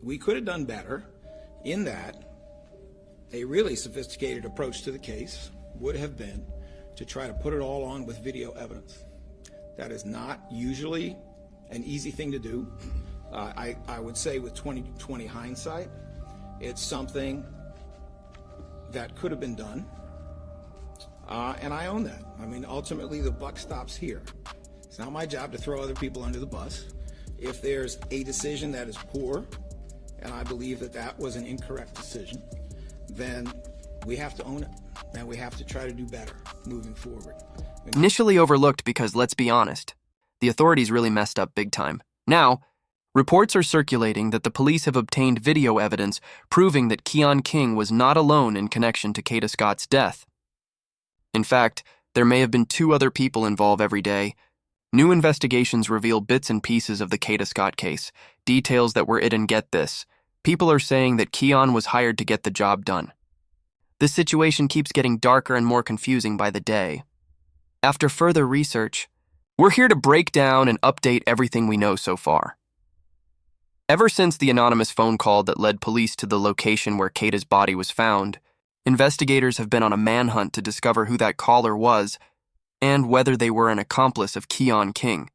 we could have done better in that a really sophisticated approach to the case would have been to try to put it all on with video evidence. That is not usually an easy thing to do. I would say with 20/20 hindsight, it's something that could have been done, and I own that. I mean, ultimately the buck stops here. It's not my job to throw other people under the bus. If there's a decision that is poor, and I believe that that was an incorrect decision, then we have to own it, and we have to try to do better moving forward. Initially overlooked because, let's be honest, the authorities really messed up big time. Now, reports are circulating that the police have obtained video evidence proving that Keon King was not alone in connection to Kada Scott's death. In fact, there may have been 2 other people involved every day. New investigations reveal bits and pieces of the Kada Scott case, details that were hidden. Get this. People are saying that Keon was hired to get the job done. This situation keeps getting darker and more confusing by the day. After further research, we're here to break down and update everything we know so far. Ever since the anonymous phone call that led police to the location where Kada's body was found, investigators have been on a manhunt to discover who that caller was and whether they were an accomplice of Keon King.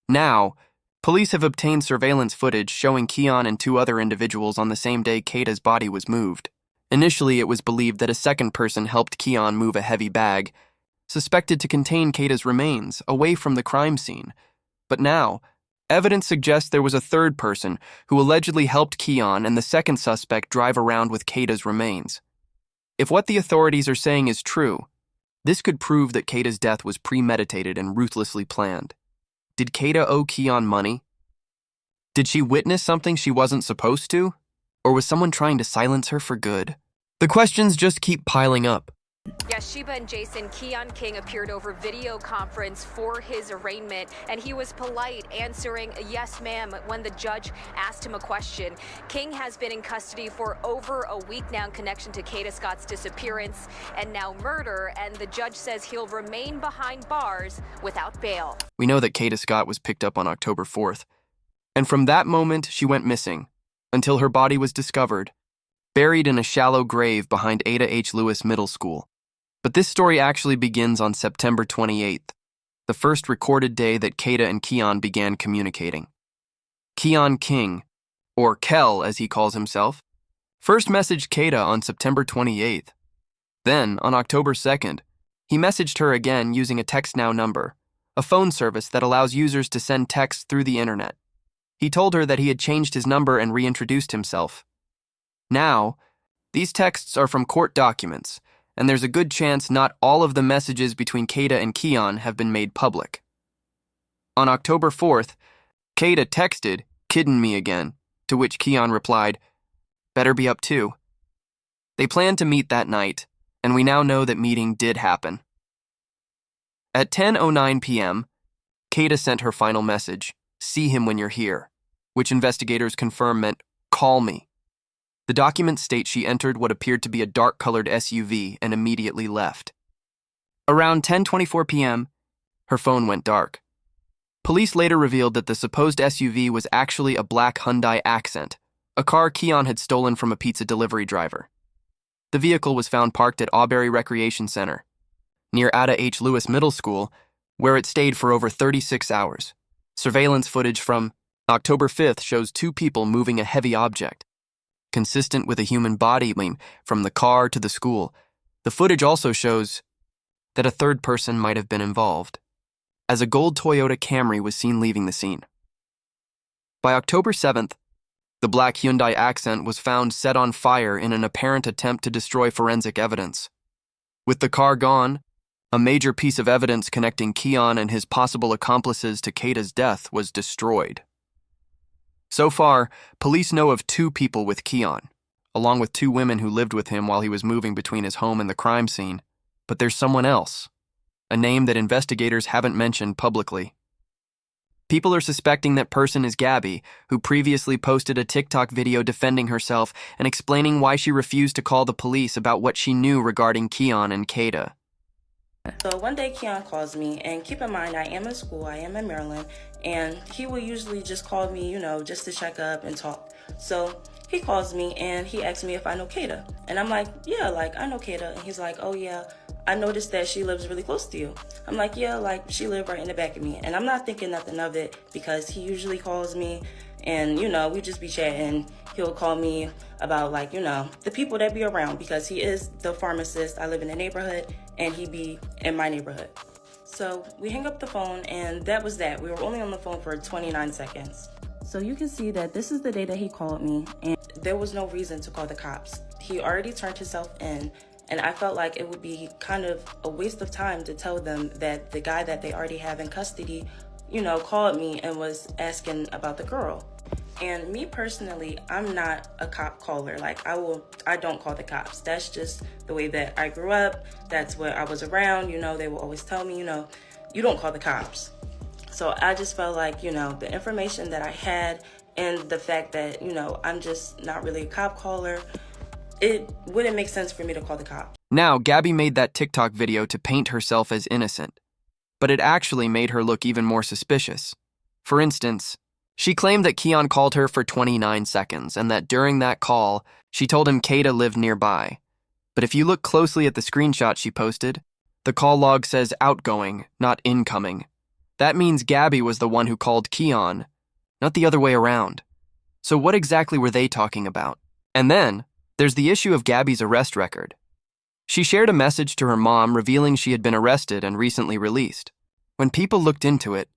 Now, police have obtained surveillance footage showing Keon and 2 other individuals on the same day Kada's body was moved. Initially, it was believed that a second person helped Keon move a heavy bag, suspected to contain Kada's remains, away from the crime scene. But now, evidence suggests there was a third person who allegedly helped Keon and the second suspect drive around with Kada's remains. If what the authorities are saying is true, this could prove that Kada's death was premeditated and ruthlessly planned. Did Kada owe Keon money? Did she witness something she wasn't supposed to? Or was someone trying to silence her for good? The questions just keep piling up. Yes, Sheba and Jason, Keon King appeared over video conference for his arraignment, and he was polite, answering yes, ma'am, when the judge asked him a question. King has been in custody for over a week now in connection to Kada Scott's disappearance and now murder, and the judge says he'll remain behind bars without bail. We know that Kada Scott was picked up on October 4th, and from that moment she went missing until her body was discovered, buried in a shallow grave behind Ada H. Lewis Middle School. But this story actually begins on September 28th, the first recorded day that Kada and Keon began communicating. Keon King, or Kel as he calls himself, first messaged Kada on September 28th. Then, on October 2nd, he messaged her again using a Text Now number, a phone service that allows users to send texts through the internet. He told her that he had changed his number and reintroduced himself. Now, these texts are from court documents, and there's a good chance not all of the messages between Kada and Keon have been made public. On October 4th, Kada texted, "Kiddin' me again," to which Keon replied, "Better be up too." They planned to meet that night, and we now know that meeting did happen. At 10:09 p.m., Kada sent her final message, "See him when you're here," which investigators confirm meant, "Call me." The documents state she entered what appeared to be a dark-colored SUV and immediately left. Around 10:24 p.m., her phone went dark. Police later revealed that the supposed SUV was actually a black Hyundai Accent, a car Keon had stolen from a pizza delivery driver. The vehicle was found parked at Auberry Recreation Center, near Ada H. Lewis Middle School, where it stayed for over 36 hours. Surveillance footage from October 5th shows 2 people moving a heavy object, consistent with a human body from the car to the school. The footage also shows that a third person might have been involved, as a gold Toyota Camry was seen leaving the scene. By October 7th, the black Hyundai Accent was found set on fire in an apparent attempt to destroy forensic evidence. With the car gone, a major piece of evidence connecting Keon and his possible accomplices to Kada's death was destroyed. So far, police know of 2 people with Keon, along with 2 women who lived with him while he was moving between his home and the crime scene. But there's someone else, a name that investigators haven't mentioned publicly. People are suspecting that person is Gabby, who previously posted a TikTok video defending herself and explaining why she refused to call the police about what she knew regarding Keon and Kada. So one day Keon calls me, and keep in mind I am in school, I am in Maryland, and he would usually just call me, just to check up and talk. So he calls me and he asks me if I know Kada. And I'm like, yeah, like, I know Kada. And he's like, oh yeah, I noticed that she lives really close to you. I'm like, yeah, like, she lived right in the back of me. And I'm not thinking nothing of it because he usually calls me and, we just be chatting. He'll call me about, like, the people that be around, because he is the pharmacist. I live in the neighborhood and he be in my neighborhood. So we hang up the phone, and that was that. We were only on the phone for 29 seconds. So you can see that this is the day that he called me, and there was no reason to call the cops. He already turned himself in, and I felt like it would be kind of a waste of time to tell them that the guy that they already have in custody, called me and was asking about the girl. And me personally, I'm not a cop caller. Like, I don't call the cops. That's just the way that I grew up. That's what I was around. They will always tell me, you don't call the cops. So I just felt like, the information that I had and the fact that, I'm just not really a cop caller, it wouldn't make sense for me to call the cops. Now, Gabby made that TikTok video to paint herself as innocent, but it actually made her look even more suspicious. For instance, she claimed that Keon called her for 29 seconds and that during that call, she told him Kada lived nearby. But if you look closely at the screenshot she posted, the call log says outgoing, not incoming. That means Gabby was the one who called Keon, not the other way around. So what exactly were they talking about? And then, there's the issue of Gabby's arrest record. She shared a message to her mom revealing she had been arrested and recently released. When people looked into it,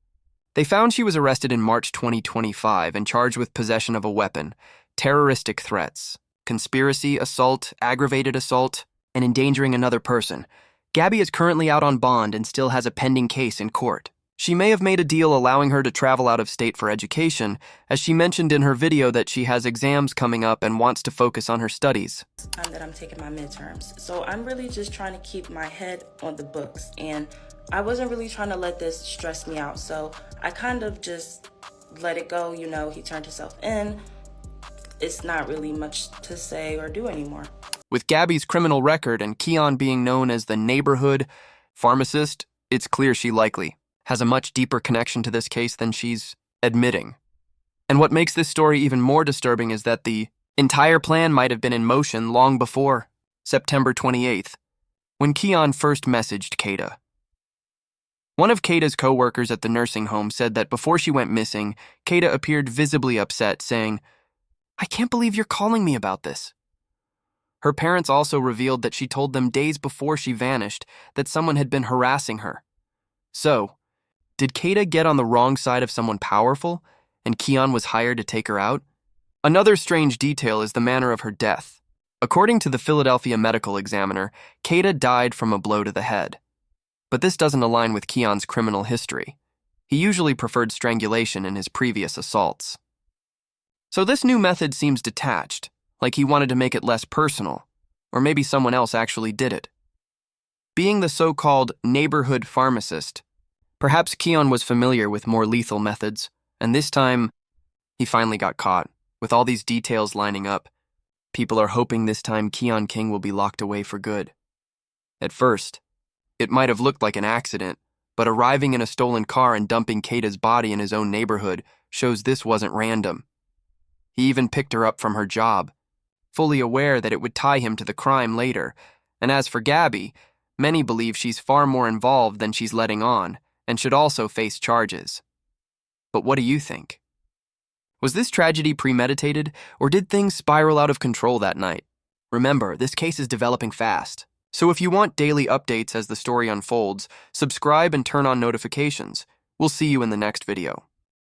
they found she was arrested in March 2025 and charged with possession of a weapon, terroristic threats, conspiracy, assault, aggravated assault, and endangering another person. Gabby is currently out on bond and still has a pending case in court. She may have made a deal allowing her to travel out of state for education, as she mentioned in her video that she has exams coming up and wants to focus on her studies. That I'm taking my midterms. So I'm really just trying to keep my head on the books, and I wasn't really trying to let this stress me out. So I kind of just let it go. He turned himself in. It's not really much to say or do anymore. With Gabby's criminal record and Keon being known as the neighborhood pharmacist, it's clear she likely has a much deeper connection to this case than she's admitting. And what makes this story even more disturbing is that the entire plan might have been in motion long before September 28th, when Keon first messaged Kada. One of Kada's co-workers at the nursing home said that before she went missing, Kada appeared visibly upset, saying, "I can't believe you're calling me about this." Her parents also revealed that she told them days before she vanished that someone had been harassing her. So, did Kada get on the wrong side of someone powerful, and Keon was hired to take her out? Another strange detail is the manner of her death. According to the Philadelphia Medical Examiner, Kada died from a blow to the head. But this doesn't align with Keon's criminal history. He usually preferred strangulation in his previous assaults. So this new method seems detached, like he wanted to make it less personal, or maybe someone else actually did it. Being the so-called neighborhood pharmacist, perhaps Keon was familiar with more lethal methods, and this time, he finally got caught. With all these details lining up, people are hoping this time Keon King will be locked away for good. At first, it might have looked like an accident, but arriving in a stolen car and dumping Kada's body in his own neighborhood shows this wasn't random. He even picked her up from her job, fully aware that it would tie him to the crime later. And as for Gabby, many believe she's far more involved than she's letting on, and should also face charges. But what do you think? Was this tragedy premeditated, or did things spiral out of control that night? Remember, this case is developing fast. So if you want daily updates as the story unfolds, subscribe and turn on notifications. We'll see you in the next video.